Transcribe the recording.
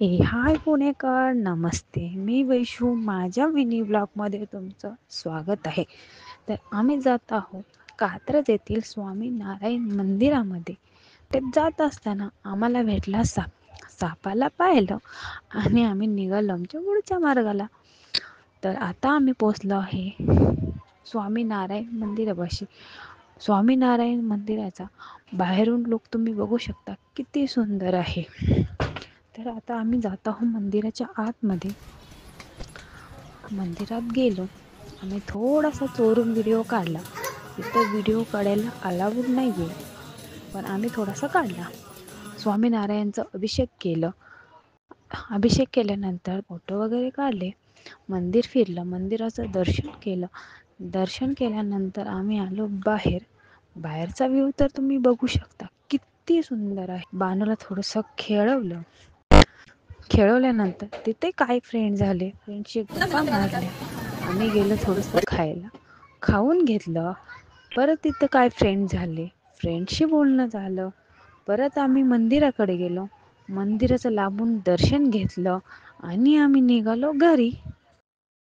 हाय पुणेकर, नमस्ते. मी वैशू. माझ्या मिनी ब्लॉगमध्ये तुमचं स्वागत आहे. तर आम्ही जात आहोत कात्रज येथील स्वामीनारायण मंदिरामध्ये. ते जात असताना आम्हाला भेटला साप. सापाला पाहिलं आणि आम्ही निघालो आमच्या पुढच्या मार्गाला. तर आता आम्ही पोचलो आहे स्वामीनारायण मंदिरापाशी. स्वामीनारायण मंदिराचा बाहेरून लुक तुम्ही बघू शकता, किती सुंदर आहे. तर आता आम्ही जात आहोत मंदिराच्या आतमध्ये. मंदिरात गेलो. आम्ही थोडासा चोरून व्हिडिओ काढला. इथं व्हिडिओ काढायला अलाउड नाही आहे, पण आम्ही थोडासा काढला. स्वामीनारायणचं अभिषेक केलं. अभिषेक केल्यानंतर फोटो वगैरे काढले. मंदिर फिरलं, मंदिराचं दर्शन केलं. दर्शन केल्यानंतर आम्ही आलो बाहेर. बाहेरचा व्ह्यू तर तुम्ही बघू शकता, किती सुंदर आहे. बानूला थोडंसं खेळवलं. खेळवल्यानंतर तिथे काही फ्रेंड झाले, फ्रेंडशी गप्पा मारल्या. आम्ही गेलो थोडंसं खायला, खाऊन घेतलं. परत तिथं काय फ्रेंड झाले, फ्रेंडशी बोलणं झालं. परत आम्ही मंदिराकडे गेलो, मंदिराचं लांबून दर्शन घेतलं आणि आम्ही निघालो घरी.